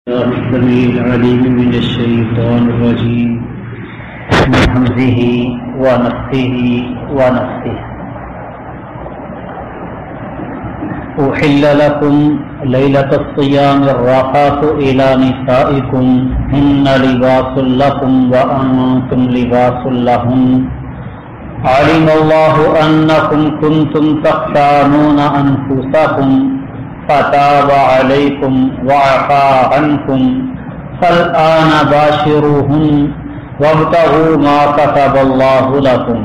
السميع العليم من الشيطان الرجيم من همزه ونفخه ونفثه أحل لكم ليلة الصيام الرفث إلى نسائكم هن لباس لكم وأنتم لباس لهن علم الله أنكم كنتم تختانون أنفسكم فتاب عليكم وعفى عنكم فالآن باشروهن وابتغوا ما كتب الله لكم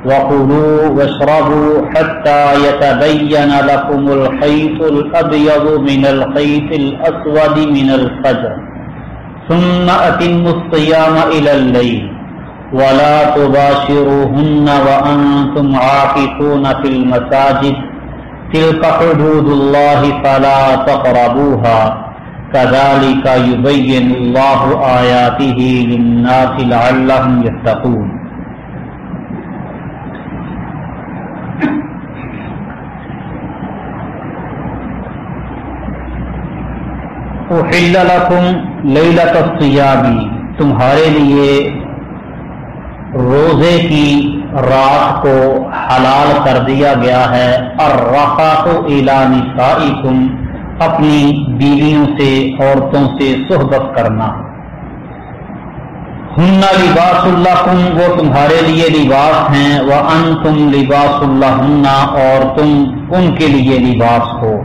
وكلوا واشربوا حتى يتبين لكم الخيط الأبيض من الخيط الأسود من الفجر ثم أتموا الصيام إلى الليل ولا تباشروهن وأنتم عاكفون في المساجد تلك حدود الله فلا تقربوها كذلك يبين الله آياته للناس لعلهم يتقون. احل لكم لیلۃ الصیام، تمہارے لیے روزے کی رات کو حلال کر دیا گیا ہے الرفث الی نسائکم، اپنی بیویوں سے عورتوں سے صحبت کرنا. ہن لباس لکم، وہ تمہارے لیے لباس ہیں، وانتم لباس لہن، اور تم ان کے لیے لباس ہو.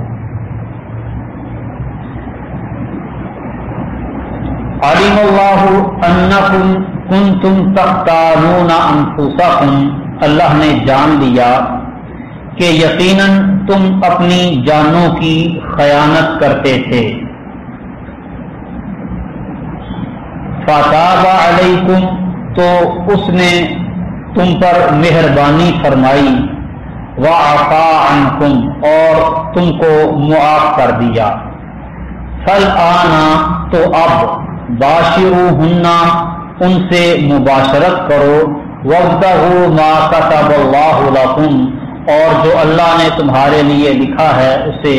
علم اللہ انکم کنتم تختانون انفسکم، اللہ نے جان لیا کہ یقیناً تم اپنی جانوں کی خیانت کرتے تھے. فتاب علیکم، تو اس نے تم پر مہربانی فرمائی. وعفا عنکم، اور تم کو معاف کر دیا. فالآن، تو اب باشروہن، ان سے مباشرت کرو. وابتغوا ما كتب اللہ لکم، اور جو اللہ نے تمہارے لیے لکھا ہے اسے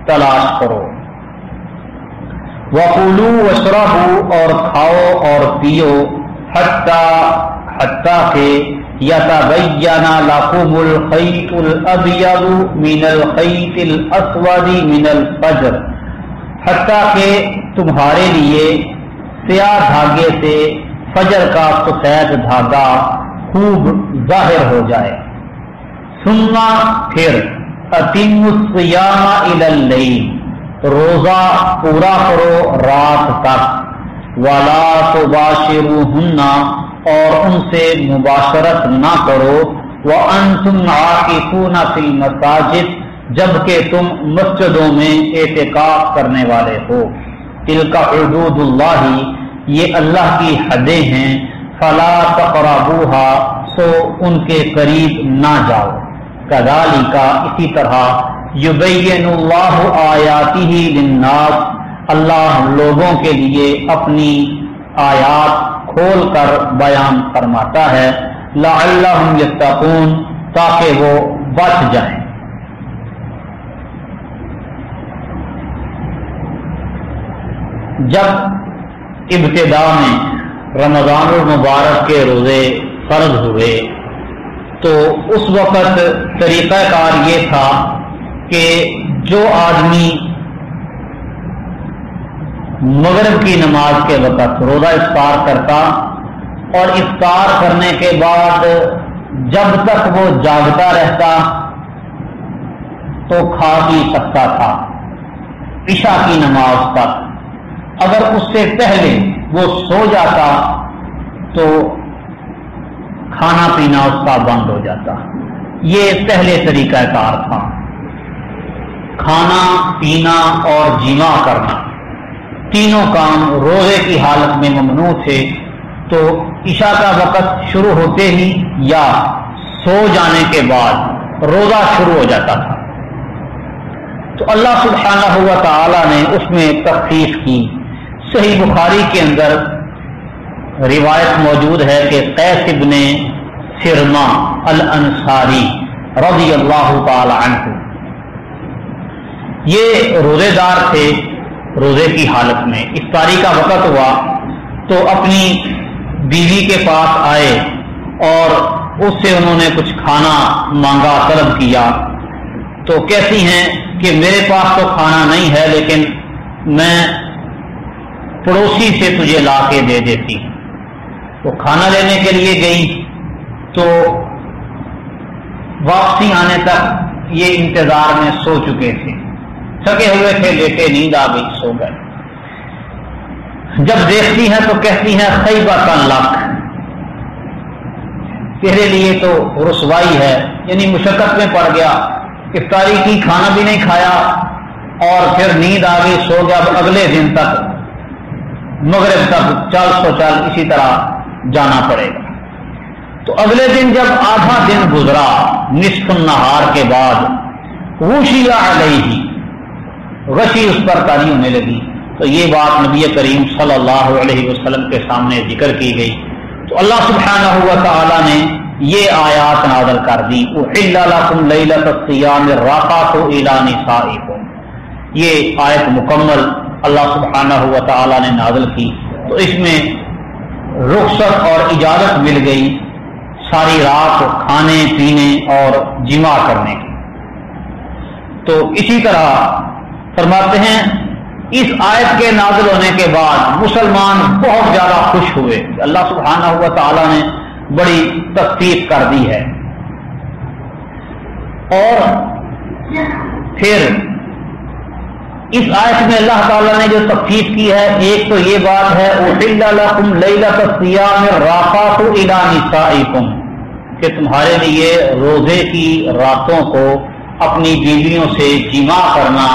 تلاش کرو. وَكُلُوا وَاشْرَبُوا، اور کھاؤ اور پیو. حتیٰ کہ يَتَبَيَّنَ لَكُمُ الْخَيْطُ الْأَبْيَضُ مِنَ الْخَيْطِ الْأَسْوَدِ مِنَ الْفَجْرِ، حتیٰ کہ تمہارے لیے سیاہ دھاگے سے فجر کا سفید دھاگا خوب ظاہر ہو جائے. ثم، پھر اتموا الصیام الی اللیل، روزہ پورا کرو رات تک. ولا تباشروہن، اور ان سے مباشرت نہ کرو. وانتم عاکفون فی المساجد، جبکہ تم مسجدوں میں اعتکاف کرنے والے ہو. تلک حدود اللہ، یہ اللہ کی حدیں ہیں. فلا تقربوها، سو ان کے قریب نہ جاؤ. کذالک، اسی طرح یبین اللہ آیاتہ للناس، اللہ لوگوں کے لیے اپنی آیات کھول کر بیان فرماتا ہے. لعلہم یتقون، تاکہ وہ بچ جائیں. جب ابتدا میں رمضان المبارک کے روزے فرض ہوئے تو اس وقت طریقہ کار یہ تھا کہ جو آدمی مغرب کی نماز کے وقت روزہ افطار کرتا اور افطار کرنے کے بعد جب تک وہ جاگتا رہتا تو کھا پی سکتا تھا عشاء کی نماز تک. اگر اس سے پہلے وہ سو جاتا تو کھانا پینا اس کا بند ہو جاتا. یہ پہلے طریقہ کار تھا. کھانا پینا اور جماع کرنا تینوں کام روزے کی حالت میں ممنوع تھے. تو عشاء کا وقت شروع ہوتے ہی یا سو جانے کے بعد روزہ شروع ہو جاتا تھا. تو اللہ سبحانہ و تعالی نے اس میں تخفیف کی. صحیح بخاری کے اندر روایت موجود ہے کہ قیس ابن سرما الانصاری رضی اللہ تعالی عنہ، یہ روزے دار تھے روزے کی حالت میں افطاری کا وقت ہوا تو اپنی بیوی کے پاس آئے اور اس سے انہوں نے کچھ کھانا مانگا، طلب کیا، تو کہتی ہیں کہ میرے پاس تو کھانا نہیں ہے لیکن میں پڑوسی سے تجھے لا کے دے دیتی ہوں۔ تو کھانا لینے کے لیے گئی تو واپسی آنے تک یہ انتظار میں سو چکے تھے، تھکے ہوئے تھے، لیٹے، نیند آ گئی، سو گئے۔ جب دیکھتی ہیں تو کہتی ہیں خیبۃ لک، تیرے لیے تو رسوائی ہے، یعنی مشقت میں پڑ گیا، افطاری کی، کھانا بھی نہیں کھایا اور پھر نیند آ گئی، سو گیا۔ اب اگلے دن تک مغرب تک چل سو چل اسی طرح جانا پڑے گا۔ تو اگلے دن جب آدھا دن گزرا نصف النہار کے بعد، غشی علیہ، غشی اس پر طاری ہونے لگی، تو یہ بات نبی کریم صلی اللہ علیہ وسلم کے سامنے ذکر کی گئی۔ تو اللہ سبحانہ و تعالی نے یہ آیات نازل کر دی، احل لکم لیلۃ الصیام الرفث الی نسائکم، یہ آیت مکمل اللہ سبحانہ و تعالی نے نازل کی۔ تو اس میں رخصت اور اجازت مل گئی ساری رات کھانے پینے اور جماع کرنے کی۔ تو اسی طرح فرماتے ہیں اس آیت کے نازل ہونے کے بعد مسلمان بہت زیادہ خوش ہوئے، اللہ سبحانہ و تعالی نے بڑی تصدیق کر دی ہے۔ اور پھر اس آیت میں اللہ تعالیٰ نے جو تخفیف کی ہے، ایک تو یہ بات ہے احل لکم لیلۃ الصیام الرفث الی نسائکم، کہ تمہارے لیے روزے کی راتوں کو اپنی بیویوں سے جماع کرنا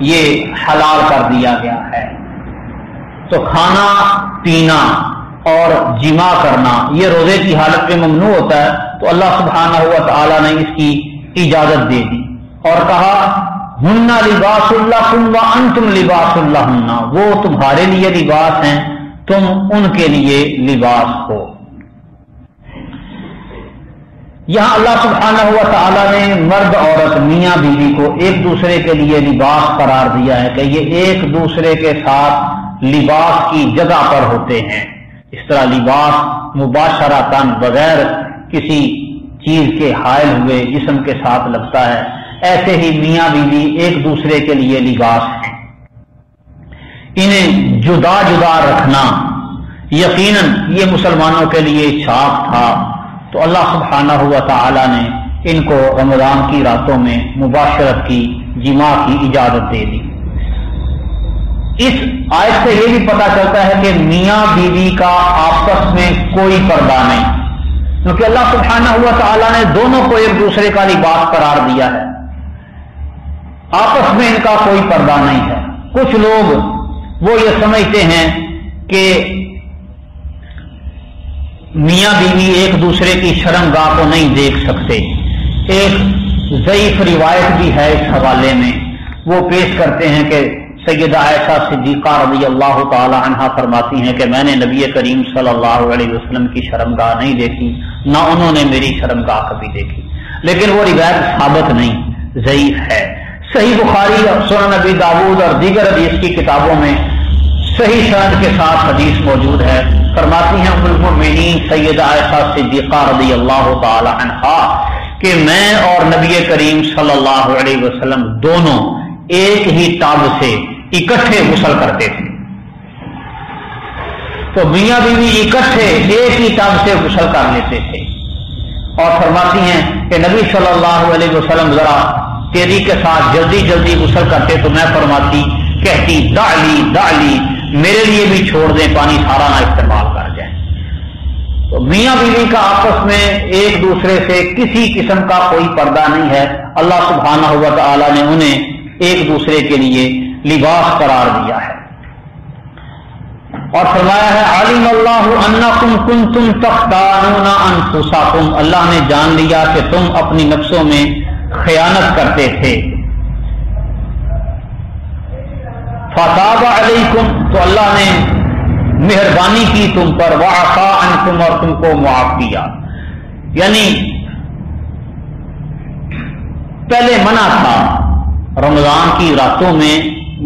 یہ حلال کر دیا گیا ہے۔ تو کھانا پینا اور جماع کرنا یہ روزے کی حالت میں ممنوع ہوتا ہے، تو اللہ سبحانہ و تعالیٰ نے اس کی اجازت دے دی اور کہا ہن لباس لکم وانتم لباس لہن، وہ تمہارے لیے لباس ہیں، تم ان کے لیے لباس ہو۔ یہاں اللہ سبحانہ و تعالیٰ نے مرد عورت میاں بیوی کو ایک دوسرے کے لیے لباس قرار دیا ہے کہ یہ ایک دوسرے کے ساتھ لباس کی جگہ پر ہوتے ہیں۔ اس طرح لباس مباشرتاً بغیر کسی چیز کے حائل ہوئے جسم کے ساتھ لگتا ہے، ایسے ہی میاں بیوی ایک دوسرے کے لیے لباس ہیں۔ انہیں جدا جدا رکھنا یقیناً یہ مسلمانوں کے لیے شاق تھا، تو اللہ سبحانہ و تعالی نے ان کو رمضان کی راتوں میں مباشرت کی، جماع کی اجازت دے دی۔ اس آیت سے یہ بھی پتہ چلتا ہے کہ میاں بیوی کا آپس میں کوئی پردہ نہیں، کیونکہ اللہ سبحانہ و تعالی نے دونوں کو ایک دوسرے کا لباس قرار دیا ہے، آپس میں ان کا کوئی پردہ نہیں ہے۔ کچھ لوگ وہ یہ سمجھتے ہیں کہ میاں بیوی ایک دوسرے کی شرمگاہ کو نہیں دیکھ سکتے۔ ایک ضعیف روایت بھی ہے اس حوالے میں، وہ پیش کرتے ہیں کہ سیدہ عائشہ صدیقہ رضی اللہ تعالی عنہا فرماتی ہیں کہ میں نے نبی کریم صلی اللہ علیہ وسلم کی شرمگاہ نہیں دیکھی، نہ انہوں نے میری شرمگاہ کبھی دیکھی، لیکن وہ روایت ثابت نہیں، ضعیف ہے۔ صحیح بخاری اور سنن نبی داؤد اور دیگر حدیث کی کتابوں میں صحیح سند کے ساتھ حدیث موجود ہے۔ فرماتی ہیں ام المؤمنین سیدہ عائشہ صدیقہ رضی اللہ تعالی عنہا کہ میں اور نبی کریم صلی اللہ علیہ وسلم دونوں ایک ہی ٹب سے اکٹھے غسل کرتے تھے۔ تو میاں بیوی اکٹھے ایک ہی ٹب سے غسل کر لیتے تھے، اور فرماتی ہیں کہ نبی صلی اللہ علیہ وسلم ذرا تیزی کے ساتھ جلدی جلدی غسل کرتے تو میں فرماتی کہتی دعلی دعلی، میرے لیے بھی چھوڑ دیں، پانی سارا نہ استعمال کر جائیں۔ تو میاں بیوی کا آپس میں ایک دوسرے سے کسی قسم کا کوئی پردہ نہیں ہے، اللہ سبحانہ و تعالی نے انہیں ایک دوسرے کے لیے لباس قرار دیا ہے، اور فرمایا ہے علم اللہ انکم کنتم تختانون انفسکم، اللہ نے جان لیا کہ تم اپنی نفسوں میں خیانت کرتے تھے، فتاب علیکم، تو اللہ نے مہربانی کی تم پر، وعفا عنکم، اور تم کو معاف کیا۔ یعنی پہلے منع تھا رمضان کی راتوں میں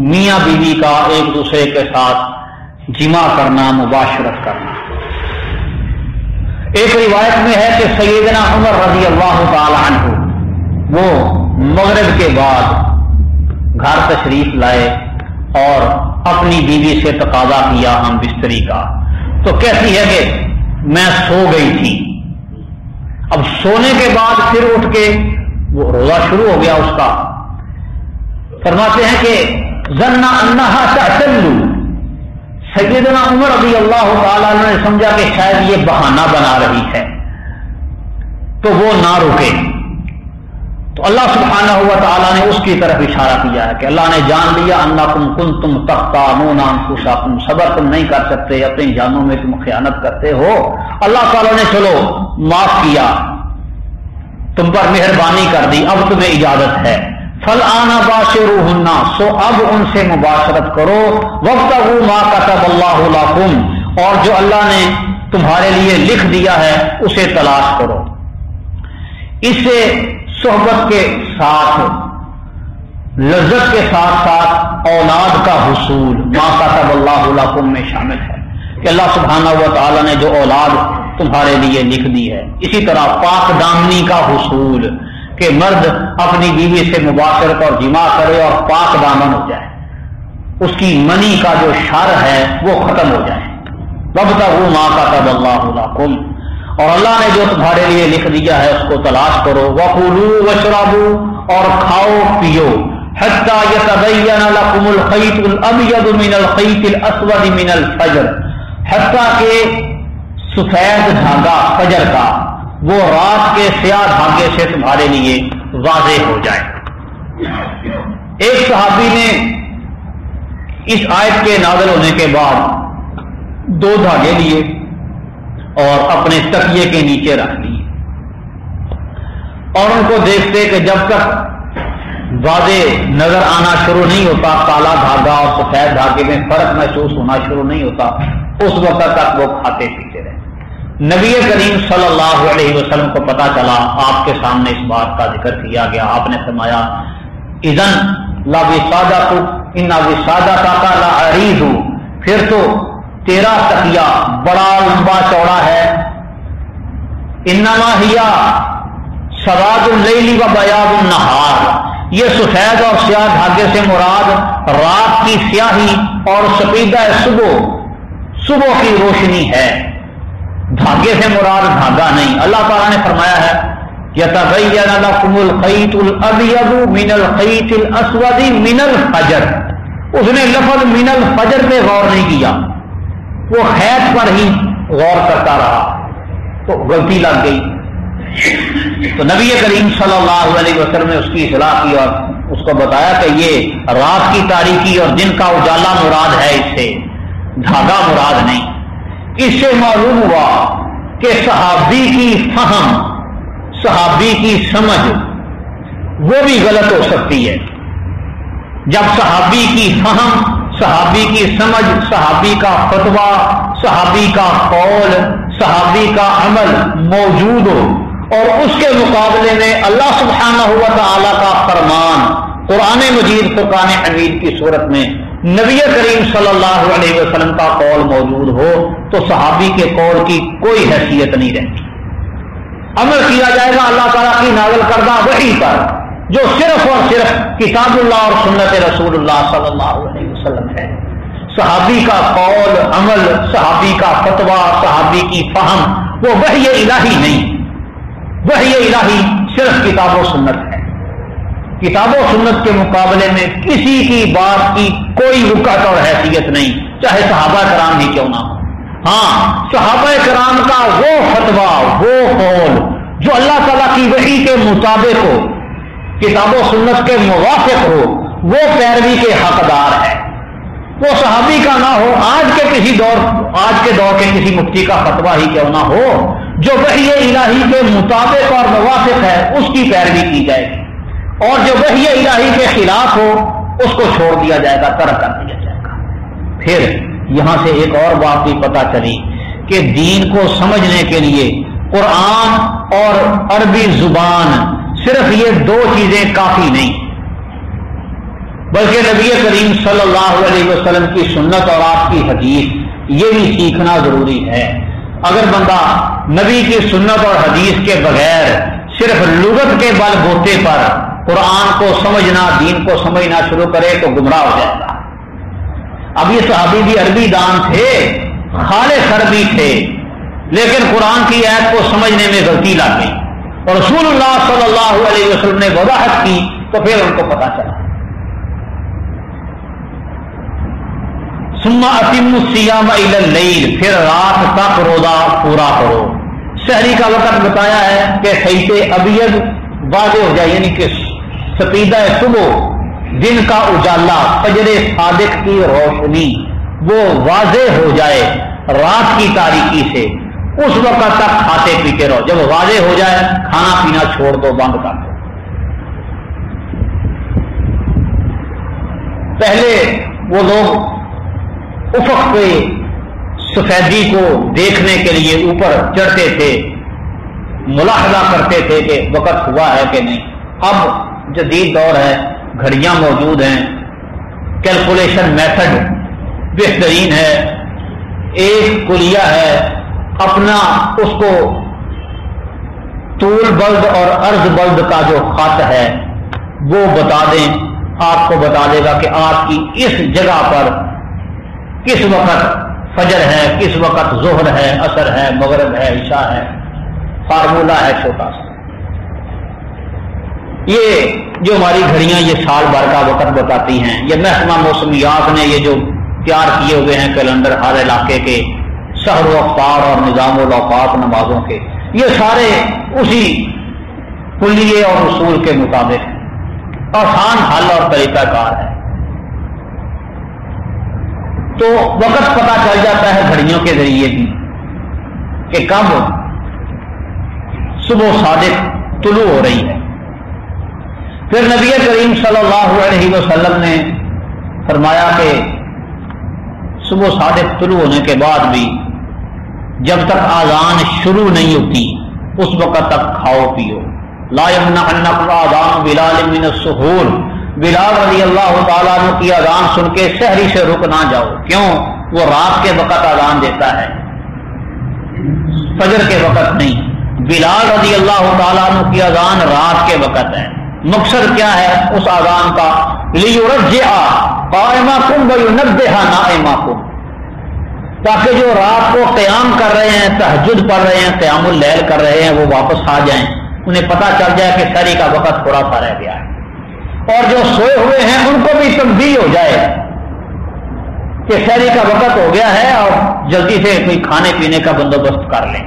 میاں بیوی کا ایک دوسرے کے ساتھ جمع کرنا، مباشرت کرنا۔ ایک روایت میں ہے کہ سیدنا عمر رضی اللہ تعالی عنہ وہ مغرب کے بعد گھر تشریف لائے اور اپنی بیوی سے تقاضا کیا ہم بستری کا، تو کہتی ہے کہ میں سو گئی تھی۔ اب سونے کے بعد پھر اٹھ کے وہ روزہ شروع ہو گیا اس کا۔ فرماتے ہیں کہ ظنّا انہا تعتل، سیدنا عمر رضی اللہ تعالیٰ نے سمجھا کہ شاید یہ بہانہ بنا رہی ہے تو وہ نہ رکے، تو اللہ سبحانہ و تعالیٰ نے اس کی طرف اشارہ کیا ہے کہ اللہ نے جان لیا انکم کنتم تختانون انفسکم، صبر تم نہیں کر سکتے، اپنی جانوں میں تم خیانت کرتے ہو۔ اللہ تعالیٰ نے چلو معاف کیا، تم پر مہربانی کر دی، اب تمہیں اجازت ہے۔ فالآن باشروہن، سو اب ان سے مباشرت کرو، وابتغوا ما کتب اللہ لکم، اور جو اللہ نے تمہارے لیے لکھ دیا ہے اسے تلاش کرو۔ اس سے صحبت کے ساتھ، لذت کے ساتھ ساتھ اولاد کا حصول ما کتب اللہ لکم میں شامل ہے کہ اللہ سبحانہ و تعالی نے جو اولاد تمہارے لیے لکھ دی ہے۔ اسی طرح پاک دامنی کا حصول کہ مرد اپنی بیوی سے مباشرت اور جماع کرے اور پاک دامن ہو جائے، اس کی منی کا جو شر ہے وہ ختم ہو جائے۔ وابتغوا ما کتب اللہ لکم، اور اللہ نے جو تمہارے لیے لکھ دیا ہے اس کو تلاش کرو۔ وکلوا واشربوا، اور کھاؤ پیو، حتی یتبین لکم الخیط الابیض من الخیط الاسود من الفجر، حتیٰ کہ سفید دھاگا فجر کا وہ رات کے سیاہ دھاگے سے تمہارے لیے واضح ہو جائے۔ ایک صحابی نے اس آیت کے نازل ہونے کے بعد 2 دھاگے لیے اور اپنے تکیے کے نیچے رکھ لیے، اور ان کو دیکھتے کہ جب تک واضح نظر آنا شروع نہیں ہوتا، کالا دھاگا اور سفید دھاگے میں فرق محسوس ہونا شروع نہیں ہوتا، اس وقت تک وہ کھاتے پیتے رہے۔ نبی کریم صلی اللہ علیہ وسلم کو پتا چلا، آپ کے سامنے اس بات کا ذکر کیا گیا، آپ نے فرمایا اذن لا وسادۃ ان وسادۃ کا لعریض، پھر تو تیرا تکیہ بڑا لمبا چوڑا ہے۔ انما ہی سواد اللیل و بیاض النہار، یہ سفید اور سیاہ دھاگے سے مراد رات کی سیاہی اور سپیدہ صبح کی روشنی ہے، دھاگے سے مراد دھاگا نہیں۔ اللہ تعالیٰ نے فرمایا ہے یتبین لکم الخیط الابیض من الخیط الاسود من الفجر، اس نے لفظ من الفجر پہ غور نہیں کیا، وہ خیط پر ہی غور کرتا رہا تو غلطی لگ گئی۔ تو نبی کریم صلی اللہ علیہ وسلم نے اس کی اصلاح کی اور اس کو بتایا کہ یہ رات کی تاریکی اور دن کا اجالا مراد ہے، اس سے دھاگا مراد نہیں۔ اس سے معلوم ہوا کہ صحابی کی فہم، صحابی کی سمجھ وہ بھی غلط ہو سکتی ہے۔ جب صحابی کی فہم، صحابی کی سمجھ، صحابی کا فتویٰ، صحابی کا قول، صحابی کا عمل موجود ہو اور اس کے مقابلے میں اللہ سبحانہ و تعالی کا فرمان قرآن مجید فرقان حمید کی صورت میں نبی کریم صلی اللہ علیہ وسلم کا قول موجود ہو تو صحابی کے قول کی کوئی حیثیت نہیں رہتی، عمل کیا جائے گا اللہ تعالیٰ کی نازل کردہ وحی پر جو صرف اور صرف کتاب اللہ اور سنت رسول اللہ صلی اللہ علیہ وسلم ہے۔ صحابی کا قول، عمل، صحابی کا فتویٰ، صحابی کی فہم وہ وحی الہی نہیں، وحی الہی صرف کتاب و سنت ہے۔ کتاب و سنت کے مقابلے میں کسی کی بات کی کوئی وقت اور حیثیت نہیں، چاہے صحابہ کرام ہی کیوں نہ ہو۔ ہاں، صحابہ کرام کا وہ فتویٰ، وہ قول جو اللہ تعالیٰ کی وحی کے مطابق ہو، کتاب و سنت کے موافق ہو، وہ پیروی کے حقدار ہے۔ وہ صحابی کا نہ ہو، آج کے دور کے کسی مفتی کا فتویٰ ہی کیوں نہ ہو، جو وحی الہی کے مطابق اور موافق ہے اس کی پیروی کی جائے گی، اور جو وحی الہی کے خلاف ہو اس کو چھوڑ دیا جائے گا، ترک کر دیا جائے گا۔ پھر یہاں سے ایک اور بات بھی پتہ چلی کہ دین کو سمجھنے کے لیے قرآن اور عربی زبان صرف یہ 2 چیزیں کافی نہیں۔ بلکہ نبی کریم صلی اللہ علیہ وسلم کی سنت اور آپ کی حدیث یہ بھی سیکھنا ضروری ہے۔ اگر بندہ نبی کی سنت اور حدیث کے بغیر صرف لغت کے بل بوتے پر قرآن کو سمجھنا، دین کو سمجھنا شروع کرے تو گمراہ ہو جائے گا۔ اب یہ صحابی بھی عربی دان تھے، خالص عربی تھے، لیکن قرآن کی آیت کو سمجھنے میں غلطی لگ گئی اور رسول اللہ صلی اللہ علیہ وسلم نے وضاحت کی تو پھر ان کو پتا چلا۔ ثم اتموا الصیام الی اللیل، پھر رات تک روزہ پورا کرو۔ سحری کا وقت بتایا ہے کہ خیط ابیض واضح ہو جائے، یعنی کہ سپیدہ صبح، دن کا اجالا، فجر صادق کی روشنی وہ واضح ہو جائے رات کی تاریکی سے، اس وقت تک کھاتے پیتے رہو۔ جب واضح ہو جائے کھانا پینا چھوڑ دو، بند کر دو۔ پہلے وہ لوگ افق پہ سفیدی کو دیکھنے کے لیے اوپر چڑھتے تھے، ملاحظہ کرتے تھے کہ وقت ہوا ہے کہ نہیں۔ اب جدید دور ہے، گھڑیاں موجود ہیں، کیلکولیشن میتھڈ بہترین ہے، ایک کلیہ ہے، اپنا اس کو طول بلد اور عرض بلد کا جو خط ہے وہ بتا دیں، آپ کو بتا دے گا کہ آپ کی اس جگہ پر کس وقت فجر ہے، کس وقت ظہر ہے، عصر ہے، مغرب ہے، عشاء ہے۔ فارمولہ ہے چھوٹا سا۔ یہ جو ہماری گھڑیاں یہ سال بھر کا وقت بتاتی ہیں، یہ محکمہ موسمیات نے یہ جو تیار کیے ہوئے ہیں کیلنڈر ہر علاقے کے، شہر و افطار اور نظام الاوقات نمازوں کے، یہ سارے اسی کلیے اور اصول کے مطابق ہیں۔ آسان حل اور طریقہ کار ہے، تو وقت پتہ چل جاتا ہے گھڑیوں کے ذریعے بھی کہ کب صبح صادق طلوع ہو رہی ہے۔ پھر نبی کریم صلی اللہ علیہ وسلم نے فرمایا کہ صبح صادق طلوع ہونے کے بعد بھی جب تک اذان شروع نہیں ہوتی اس وقت تک کھاؤ پیو۔ لا یمنعنکم اذان بلال من السحور، بلال رضی اللہ تعالیٰ عنہ کی اذان سن کے سحری سے رک نہ جاؤ۔ کیوں؟ وہ رات کے وقت اذان دیتا ہے، فجر کے وقت نہیں۔ بلال رضی اللہ تعالیٰ عنہ کی اذان رات کے وقت ہے۔ مقصد کیا ہے اس اذان کا؟ لیرجع قائمکم وینبہ نائمکم، تاکہ جو رات کو قیام کر رہے ہیں، تہجد پڑھ رہے ہیں، قیام اللیل کر رہے ہیں، وہ واپس آ جائیں، انہیں پتہ چل جائے کہ سحری کا وقت تھوڑا سا رہ گیا ہے، اور جو سوئے ہوئے ہیں ان کو بھی تنبیہ ہو جائے کہ سحری کا وقت ہو گیا ہے اور جلدی سے کوئی کھانے پینے کا بندوبست کر لیں۔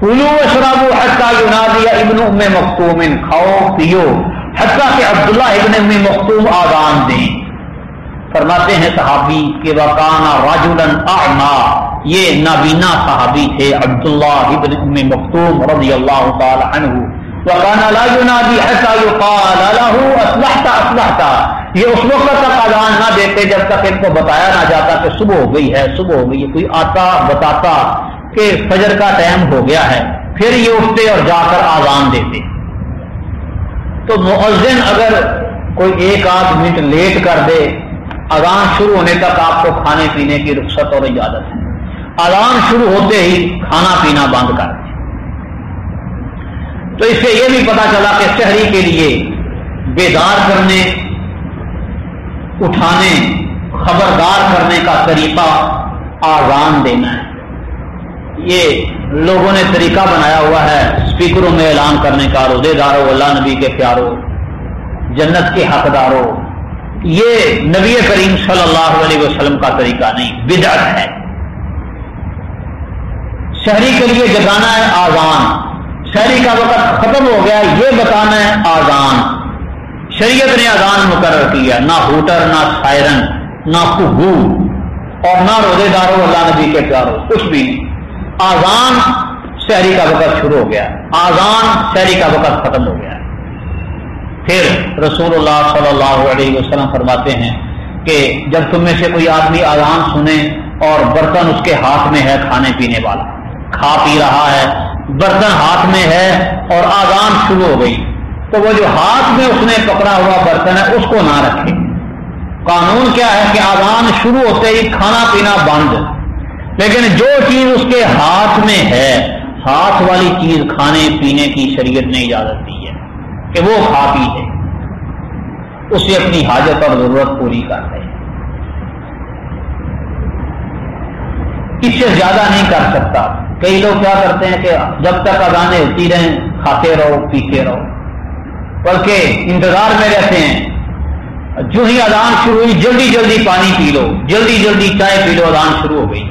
کلوا واشربوا حتی ینادی ابن ام مکتوم، کھاؤ پیو حتیٰ کہ عبداللہ ابن ام مکتوم آذان دیں۔ فرماتے ہیں صحابی کہ وکان رجلا اعمی، یہ نابینا صحابی تھے عبداللہ ابن ام مکتوم رضی اللہ تعالی عنہ۔ وکان لا ینادی حتی یقال له اصلحت اصلحت، یہ اس وقت تک اذان نہ دیتے جب تک ان کو بتایا نہ جاتا کہ صبح ہو گئی ہے، صبح ہو گئی ہے۔ کوئی آتا بتاتا کہ فجر کا ٹائم ہو گیا ہے، پھر یہ اٹھتے اور جا کر اذان دیتے۔ تو مؤذن اگر کوئی ایک آدھ منٹ لیٹ کر دے، اذان شروع ہونے تک آپ کو کھانے پینے کی رخصت اور اجازت ہے، اذان شروع ہوتے ہی کھانا پینا بند کر دیں۔ تو اس سے یہ بھی پتا چلا کہ سحری کے لیے بیدار کرنے، اٹھانے، خبردار کرنے کا طریقہ اذان دینا ہے۔ یہ لوگوں نے طریقہ بنایا ہوا ہے اسپیکروں میں اعلان کرنے کا، روزے دارو، اللہ نبی کے پیارو، جنت کے حقدارو۔ یہ نبی کریم صلی اللہ علیہ وسلم کا طریقہ نہیں، بدعت ہے۔ سحری کے لیے جگانا ہے اذان، سحری کا وقت ختم ہو گیا یہ بتانا ہے اذان۔ شریعت نے اذان مقرر کیا، نہ ہوٹر، نہ سائرن، نہ کھگو، اور نہ روزے دارو، اللہ نبی کے پیارو، کچھ بھی نہیں۔ اذان سحری کا وقت شروع ہو گیا، اذان سحری کا وقت ختم ہو گیا۔ پھر رسول اللہ صلی اللہ علیہ وسلم فرماتے ہیں کہ جب تم میں سے کوئی آدمی اذان سنے اور برتن اس کے ہاتھ میں ہے، کھانے پینے والا کھا پی رہا ہے، برتن ہاتھ میں ہے اور اذان شروع ہو گئی، تو وہ جو ہاتھ میں اس نے پکڑا ہوا برتن ہے اس کو نہ رکھے۔ قانون کیا ہے کہ اذان شروع ہوتے ہی کھانا پینا بند، لیکن جو چیز اس کے ہاتھ میں ہے، ہاتھ والی چیز کھانے پینے کی شریعت نے اجازت دی ہے کہ وہ کھا پی لے، اسے اپنی حاجت اور ضرورت پوری کر لے، اس سے زیادہ نہیں کر سکتا۔ کئی لوگ کیا کرتے ہیں کہ جب تک اذانیں ہوتی رہیں کھاتے رہو پیتے رہو، بلکہ انتظار میں رہتے ہیں، جو ہی اذان شروع ہوئی جلدی جلدی پانی پی لو، جلدی جلدی چائے پی لو، اذان شروع ہو گئی۔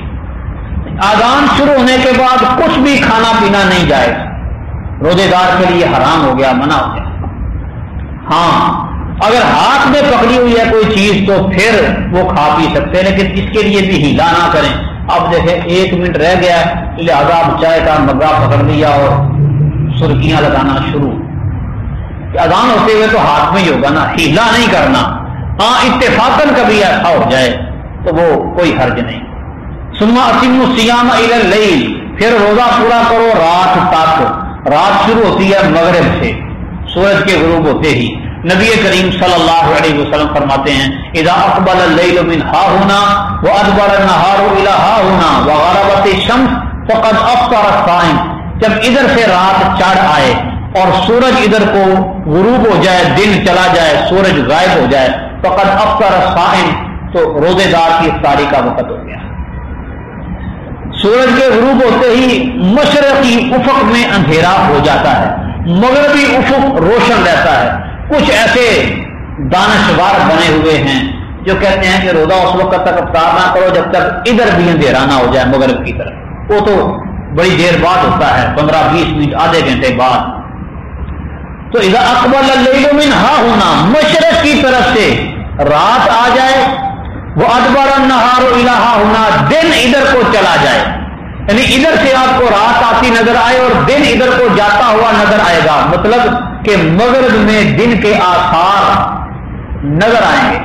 اذان شروع ہونے کے بعد کچھ بھی کھانا پینا نہیں جائز، روزے دار کے لیے حرام ہو گیا، منع ہو گیا۔ ہاں اگر ہاتھ میں پکڑی ہوئی ہے کوئی چیز تو پھر وہ کھا پی سکتے ہیں، لیکن اس کے لیے بھی ہیلا نہ کریں۔ اب دیکھیں 1 منٹ رہ گیا لہذا اب چائے کا مگا پکڑ لیا اور سرخیاں لگانا شروع، اذان ہوتے ہوئے تو ہاتھ میں ہی ہوگا نا، ہیلا نہیں کرنا۔ ہاں اتفاقاً کبھی ایسا ہو جائے تو وہ کوئی حرج نہیں۔ ثم اتموا الصیام الی اللیل، پھر روزہ پورا کرو رات تک۔ رات شروع ہوتی ہے مغرب سے، سورج کے غروب ہوتے ہی۔ نبی کریم صلی اللہ علیہ وسلم فرماتے ہیں اذا اقبل اللیل من ها هنا وادبر النهار الى ها هنا وغربت الشمس فقد افطر الصائم، جب ادھر سے رات چڑھ آئے اور سورج ادھر کو غروب ہو جائے، دن چلا جائے، سورج غائب ہو جائے، فقد افطر الصائم، تو روزے دار کی افطاری کا وقت ہو گیا۔ سورج کے غروب ہوتے ہی مشرقی افق میں اندھیرا ہو جاتا ہے، مغربی افق روشن رہتا ہے۔ کچھ ایسے دانشوار بنے ہوئے ہیں جو کہتے ہیں کہ روزہ اس وقت تک افطار نہ کرو جب تک ادھر بھی اندھیرا نہ ہو جائے مغرب کی طرف، وہ تو بڑی دیر بعد ہوتا ہے، 15-20 منٹ آدھے گھنٹے بعد۔ تو اذا اقبل اللیل من ہا ہونا، مشرق کی طرف سے رات آ جائے، وہ ادبر النہار الی ہا ہونا، دن ادھر کو چلا جائے، یعنی ادھر سے آپ کو رات آتی نظر آئے اور دن ادھر کو جاتا ہوا نظر آئے گا، مطلب کہ مغرب میں دن کے آثار نظر آئیں گے،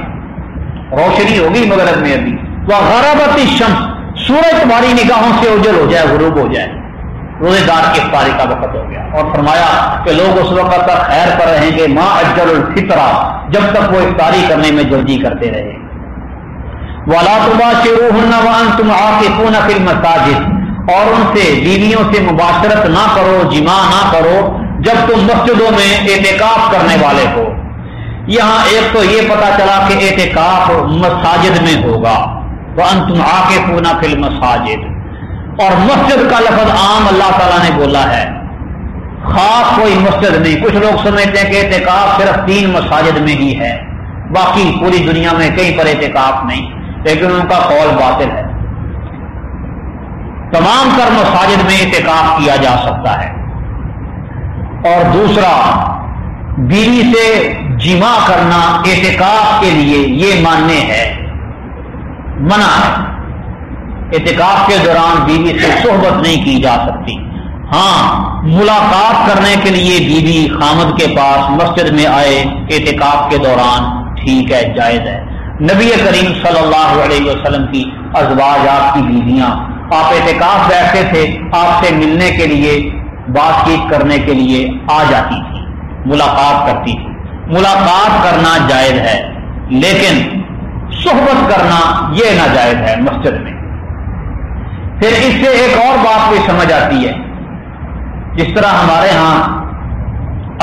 روشنی ہوگی مغرب میں ابھی۔ وغربت الشمس، سورج تمہاری نگاہوں سے اوجل ہو جائے، غروب ہو جائے، روزے دار کی افطاری کا وقت ہو گیا۔ اور فرمایا کہ لوگ اس وقت تک خیر پر رہیں گے ما اجل الفطرہ، جب تک وہ افطاری کرنے میں جلدی کرتے رہے۔ وَلَا تُبَاشِرُوهُنَّ وَأَنْتُمْ عَاكِفُونَ فِي الْمَسَاجِدِ، اور ان سے بیویوں سے مباشرت نہ کرو، جماع نہ کرو جب تم مسجدوں میں اعتکاف کرنے والے ہو۔ یہاں ایک تو یہ پتا چلا کہ اعتکاف مساجد میں ہوگا، وَأَنْتُمْ عَاكِفُونَ فِي الْمَسَاجِدِ، اور مسجد کا لفظ عام اللہ تعالیٰ نے بولا ہے، خاص کوئی مسجد نہیں۔ کچھ لوگ سمجھتے ہیں کہ اعتکاف صرف 3 مساجد میں ہی ہے، باقی پوری دنیا میں کہیں پر اعتکاف نہیں، لیکن ان کا قول باطل ہے۔ تمام تر مساجد میں اعتکاف کیا جا سکتا ہے۔ اور دوسرا، بیوی سے جماع کرنا اعتکاف کے لیے یہ ماننے ہے، منع ہے۔ اعتکاف کے دوران بیوی سے صحبت نہیں کی جا سکتی۔ ہاں ملاقات کرنے کے لیے بیوی خامد کے پاس مسجد میں آئے اعتکاف کے دوران، ٹھیک ہے، جائز ہے۔ نبی کریم صلی اللہ علیہ وسلم کی ازواج، آپ کی بیویاں، آپ اعتکاف بیٹھتے تھے، آپ سے ملنے کے لیے، بات چیت کرنے کے لیے آ جاتی تھی، ملاقات کرتی تھی۔ ملاقات کرنا جائز ہے، لیکن صحبت کرنا یہ ناجائز ہے مسجد میں۔ پھر اس سے ایک اور بات بھی سمجھ آتی ہے، جس طرح ہمارے ہاں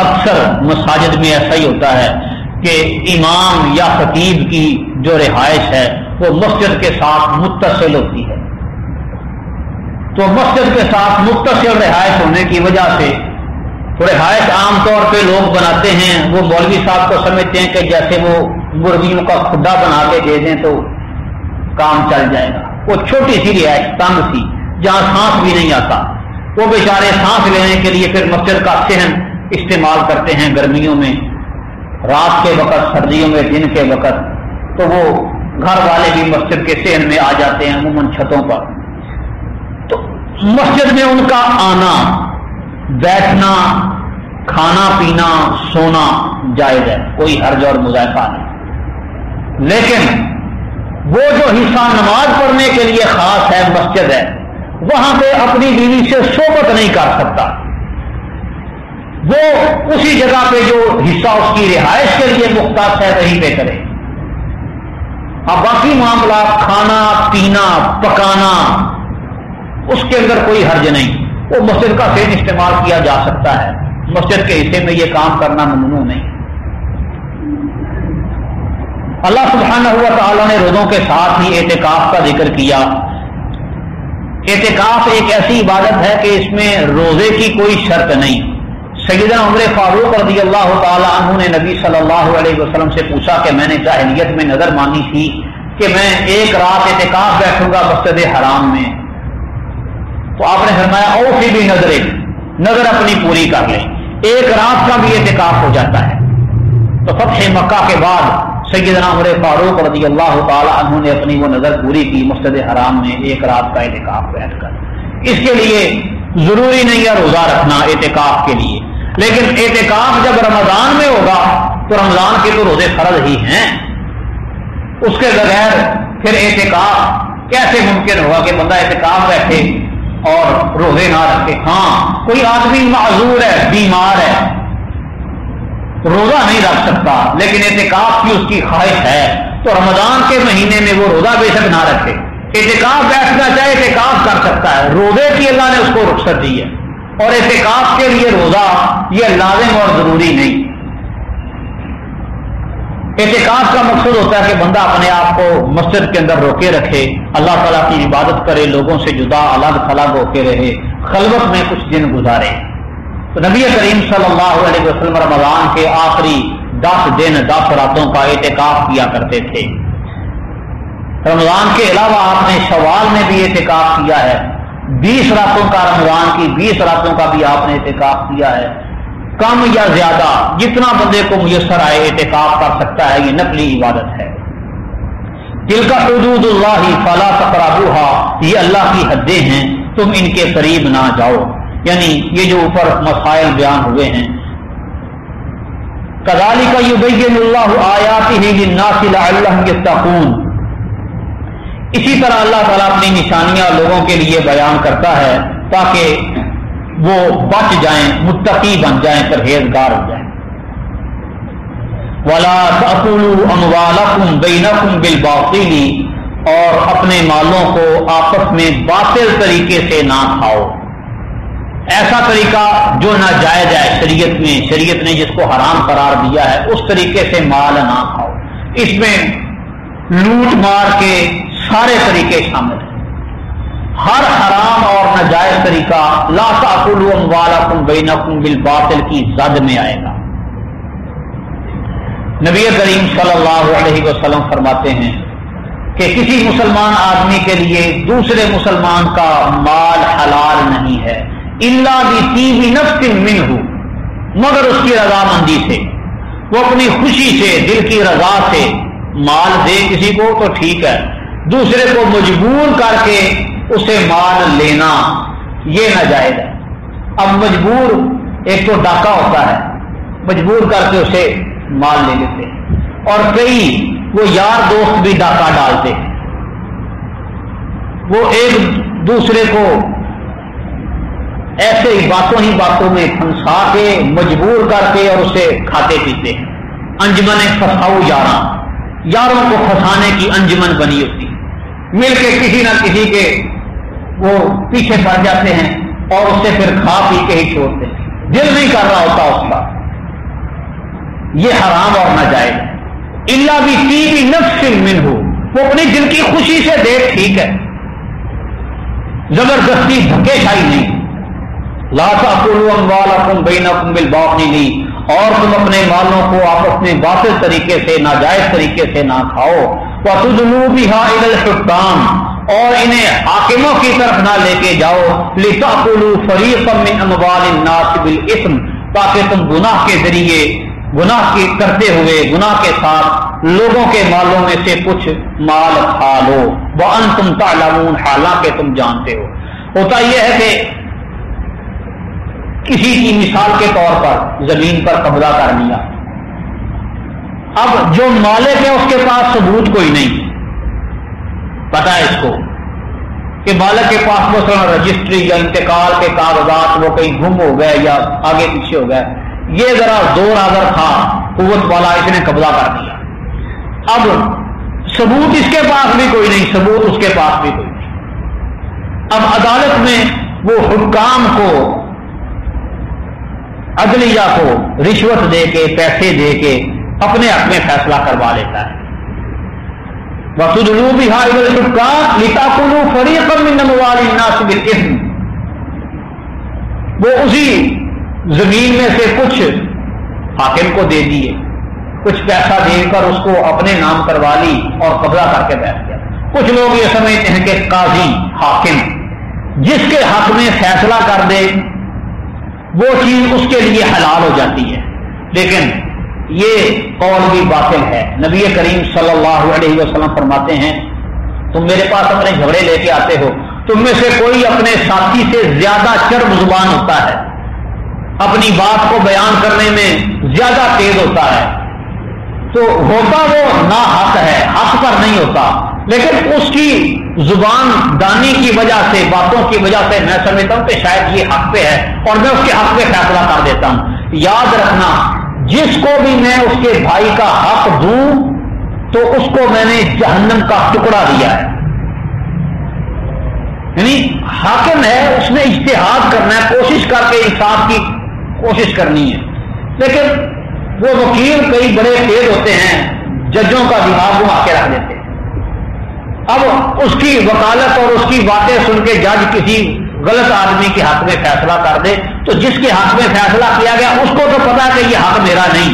اکثر مساجد میں ایسا ہی ہوتا ہے کہ امام یا خطیب کی جو رہائش ہے وہ مسجد کے ساتھ متصل ہوتی ہے، تو مسجد کے ساتھ متصل رہائش ہونے کی وجہ سے تو رہائش عام طور پہ لوگ بناتے ہیں، وہ مولوی صاحب کو سمجھتے ہیں کہ جیسے وہ مرغیوں کا کھڈا بنا کے دے دیں تو کام چل جائے گا۔ وہ چھوٹی سی رہائش تنگ سی جہاں سانس بھی نہیں آتا، وہ بیچارے سانس لینے کے لیے پھر مسجد کا صحن استعمال کرتے ہیں، گرمیوں میں، رات کے وقت، سردیوں میں دن کے وقت، تو وہ گھر والے بھی مسجد کے صحن میں آ جاتے ہیں عموماً چھتوں پر۔ تو مسجد میں ان کا آنا، بیٹھنا، کھانا پینا، سونا جائز ہے، کوئی حرج اور مضائقہ نہیں، لیکن وہ جو حصہ نماز پڑھنے کے لیے خاص ہے، مسجد ہے، وہاں پہ اپنی بیوی سے صحبت نہیں کر سکتا۔ وہ اسی جگہ پہ جو حصہ اس کی رہائش کے لیے مختص ہے وہیں پہ کرے. اب باقی معاملات کھانا پینا پکانا اس کے اندر کوئی حرج نہیں، وہ مسجد کا صحیح استعمال کیا جا سکتا ہے، مسجد کے حصے میں یہ کام کرنا ممنوع نہیں. اللہ سبحانہ و تعالیٰ نے روزوں کے ساتھ ہی اعتکاف کا ذکر کیا. اعتکاف ایک ایسی عبادت ہے کہ اس میں روزے کی کوئی شرط نہیں. سیدنا عمر فاروق رضی اللہ تعالی عنہ نے نبی صلی اللہ علیہ وسلم سے پوچھا کہ میں نے جاہلیت میں نظر مانی تھی کہ میں ایک رات اعتکاف بیٹھوں گا مسجد حرام میں، تو آپ نے فرمایا اوفی بھی نظر اپنی پوری کر لیں، ایک رات کا بھی اعتکاف ہو جاتا ہے. تو فتح مکہ کے بعد سیدنا عمر فاروق رضی اللہ تعالی عنہ نے اپنی وہ نظر پوری کی مسجد حرام میں ایک رات کا اعتکاف بیٹھ کر. اس کے لیے ضروری نہیں ہے روزہ رکھنا اعتکاف کے لیے، لیکن اعتکاف جب رمضان میں ہوگا تو رمضان کے تو روزے فرض ہی ہیں، اس کے بغیر پھر اعتکاف کیسے ممکن ہوگا کہ بندہ اعتکاف بیٹھے اور روزے نہ رکھے. ہاں کوئی آدمی معذور ہے، بیمار ہے، روزہ نہیں رکھ سکتا لیکن اعتکاف کی اس کی خواہش ہے تو رمضان کے مہینے میں وہ روزہ بے شک نہ رکھے، اعتکاف بیٹھنا چاہے اعتکاف کر سکتا ہے. روزے کی اللہ نے اس کو رخصت دی ہے، اور اعتکاف کے لیے روزہ یہ لازم اور ضروری نہیں. اعتکاف کا مقصد ہوتا ہے کہ بندہ اپنے آپ کو مسجد کے اندر روکے رکھے، اللہ تعالیٰ کی عبادت کرے، لوگوں سے جدا الگ تھلگ ہو کے رہے، خلوت میں کچھ دن گزارے. تو نبی کریم صلی اللہ علیہ وسلم رمضان کے آخری 10 دن 10 راتوں کا اعتکاف کیا کرتے تھے. رمضان کے علاوہ آپ نے شوال میں بھی اعتکاف کیا ہے، 20 راتوں کا رمضان کی 20 راتوں کا بھی آپ نے اعتکاف کیا ہے. کم یا زیادہ جتنا بندے کو میسر آئے اعتکاف کر سکتا ہے، یہ نفلی عبادت ہے. تلک حدود اللہ فلا تقربوها، یہ اللہ کی حدیں ہیں تم ان کے قریب نہ جاؤ. یعنی یہ جو اوپر مسائل بیان ہوئے ہیں، کذالک یبین اللہ آیاتہ للناس لعلہم یتقون، اسی طرح اللہ تعالیٰ اپنی نشانیاں لوگوں کے لیے بیان کرتا ہے تاکہ وہ بچ جائیں، متقی بن جائیں، پرہیزگار ہو جائیں. ولا تأکلوا اموالکم بینکم بالباطل، اور اپنے مالوں کو آپس میں باطل طریقے سے نہ کھاؤ. ایسا طریقہ جو ناجائز ہے شریعت میں، شریعت نے جس کو حرام قرار دیا ہے اس طریقے سے مال نہ کھاؤ. اس میں لوٹ مار کے سارے طریقے شامل ہیں. ہر حرام اور ناجائز طریقہ لا تأکلوا اموالکم بینکم بالباطل کی زد میں آئے گا. نبی کریم صلی اللہ علیہ وسلم فرماتے ہیں کہ کسی مسلمان آدمی کے لیے دوسرے مسلمان کا مال حلال نہیں ہے الا بطیب نفس منہ، مگر اس کی رضامندی سے. وہ اپنی خوشی سے، دل کی رضا سے مال دے کسی کو تو ٹھیک ہے، دوسرے کو مجبور کر کے اسے مال لینا یہ ناجائز ہے. اب مجبور ایک تو ڈاکہ ہوتا ہے، مجبور کر کے اسے مال لے لیتے ہیں، اور کئی وہ یار دوست بھی ڈاکہ ڈالتے ہیں، وہ ایک دوسرے کو ایسے ہی باتوں میں پھنسا کے مجبور کر کے اور اسے کھاتے پیتے ہیں. انجمن پھنساؤ یاروں کو پھنسانے کی انجمن بنی ہوتی، مل کے کسی نہ کسی کے وہ پیچھے پڑ جاتے ہیں اور اس سے پھر کھا پی کے ہی چھوڑتے ہیں، دل نہیں کر رہا ہوتا اس کا. یہ حرام اور ناجائز ہے. الا بطیب نفس منہ، وہ اپنی دل کی خوشی سے دے ٹھیک ہے، زبردستی دھکے شاہی نہیں. لا تأکلوا اموالکم بینکم بالباطل، اور تم اپنے مالوں کو آپس میں باطل طریقے سے، ناجائز طریقے سے نہ کھاؤ. وتدلوا بها الى الحکام، اور انہیں حاکموں کی طرف نہ لے کے جاؤ. لتأکلوا فریقا من اموال الناس بالاثم، تاکہ تم گناہ کے ذریعے، گناہ کی کرتے ہوئے، گناہ کے ساتھ لوگوں کے مالوں میں سے کچھ مال کھا لو. وانتم تعلمون، حالانکہ تم جانتے ہو. ہوتا یہ ہے کہ کسی کی مثال کے طور پر زمین پر قبضہ کر لیا، اب جو مالک ہے اس کے پاس ثبوت کوئی نہیں، پتا ہے اس کو، کہ مالک کے پاس مثلا رجسٹری یا انتقال کے کاغذات وہ کہیں گم ہو گئے یا آگے پیچھے ہو گئے، یہ ذرا زور آور تھا، قوت والا، اس نے قبضہ کر دیا. اب ثبوت اس کے پاس بھی کوئی نہیں، ثبوت اس کے پاس بھی کوئی نہیں. اب عدالت میں وہ حکام کو، عدلیہ کو رشوت دے کے، پیسے دے کے اپنے حق میں فیصلہ کروا لیتا ہے. وَتُدْلُوا بِهَا إِلَى الْحُكَّامِ لِتَأْكُلُوا فَرِيقًا مِّنْ أَمْوَالِ النَّاسِ بِالْإِثْمِ. وہ اسی زمین میں سے کچھ حاکم کو دے دیے، کچھ پیسہ دے کر اس کو اپنے نام کروا لی اور قبضہ کر کے بیٹھ گیا. کچھ لوگ یہ سمجھتے ہیں کہ قاضی، حاکم جس کے حق میں فیصلہ کر دے وہ چیز اس کے لیے حلال ہو جاتی ہے، لیکن یہ قول بھی باطل ہے. نبی کریم صلی اللہ علیہ وسلم فرماتے ہیں تم میرے پاس اپنے جھگڑے لے کے آتے ہو، تم میں سے کوئی اپنے ساتھی سے زیادہ چرب زبان ہوتا ہے، اپنی بات کو بیان کرنے میں زیادہ تیز ہوتا ہے، تو ہوتا وہ نا حق ہے، حق پر نہیں ہوتا، لیکن اس کی زبان دانی کی وجہ سے، باتوں کی وجہ سے میں سمجھتا ہوں کہ شاید یہ حق پہ ہے اور میں اس کے حق پہ فیصلہ کر دیتا ہوں. یاد رکھنا، جس کو بھی میں اس کے بھائی کا حق دوں تو اس کو میں نے جہنم کا ٹکڑا دیا ہے. یعنی حاکم ہے، اس نے اجتہاد کرنا ہے، کوشش کر کے انصاف کی کوشش کرنی ہے، لیکن وہ وکیل کئی بڑے تیز ہوتے ہیں، ججوں کا دماغ گھما کے رکھ دیتے ہیں. اب اس کی وکالت اور اس کی باتیں سن کے جج کسی غلط آدمی کے حق میں فیصلہ کر دے تو جس کے حق میں فیصلہ کیا گیا اس کو تو پتا کہ یہ حق میرا نہیں،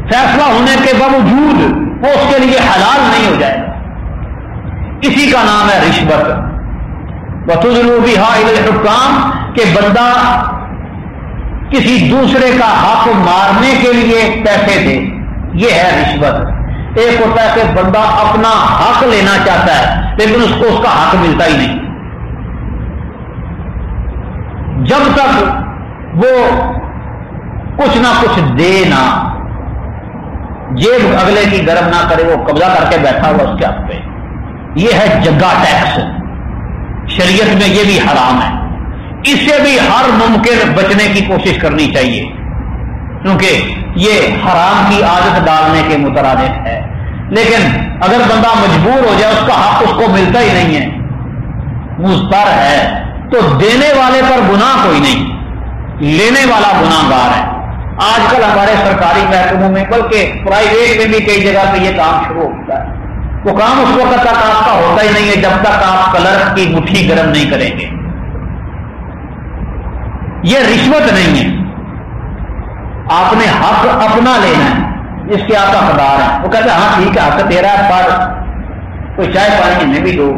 فیصلہ ہونے کے باوجود وہ اس کے لیے حلال نہیں ہو جائے گا. اسی کا نام ہے رشوت. وَتُدْلُوا بِهَا إِلَى الْحُكَّامِ کہ بندہ کسی دوسرے کا حق مارنے کے لیے پیسے دے، یہ ہے رشوت. ایک ہوتا ہے کہ بندہ اپنا حق لینا چاہتا ہے لیکن اس کو اس کا حق ملتا ہی نہیں. جب تک وہ کچھ نہ کچھ دے نہ، جیب اگلے کی گرم نہ کرے، وہ قبضہ کر کے بیٹھا ہوا اس کے حق پہ. یہ ہے جگہ ٹیکس، شریعت میں یہ بھی حرام ہے. اس سے بھی ہر ممکن بچنے کی کوشش کرنی چاہیے کیونکہ یہ حرام کی عادت ڈالنے کے مترادف ہے. لیکن اگر بندہ مجبور ہو جائے، اس کا حق اس کو ملتا ہی نہیں ہے، مضطر ہے، تو دینے والے پر گناہ کوئی نہیں، لینے والا گناہ گار ہے. آج کل ہمارے سرکاری محکموں میں بلکہ پرائیویٹ میں بھی کئی جگہ پہ یہ کام شروع ہوتا ہے. وہ کام اس وقت تک آپ کا ہوتا ہی نہیں ہے جب تک آپ کلرک کی مٹھی گرم نہیں کریں گے. یہ رشوت نہیں ہے، آپ نے حق اپنا لینا ہے جس کے آپ حقدار ہیں. وہ کہتے ہیں ہاں ٹھیک ہے حق تیرا ہے پر کوئی چائے پانی ہمیں بھی دو.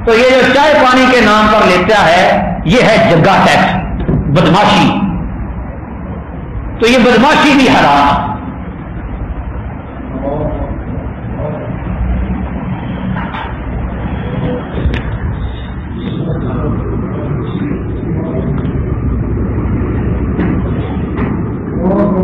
تو یہ جو چائے پانی کے نام پر لیتا ہے یہ ہے جگہ ٹیکس، بدماشی. تو یہ بدماشی بھی حرام.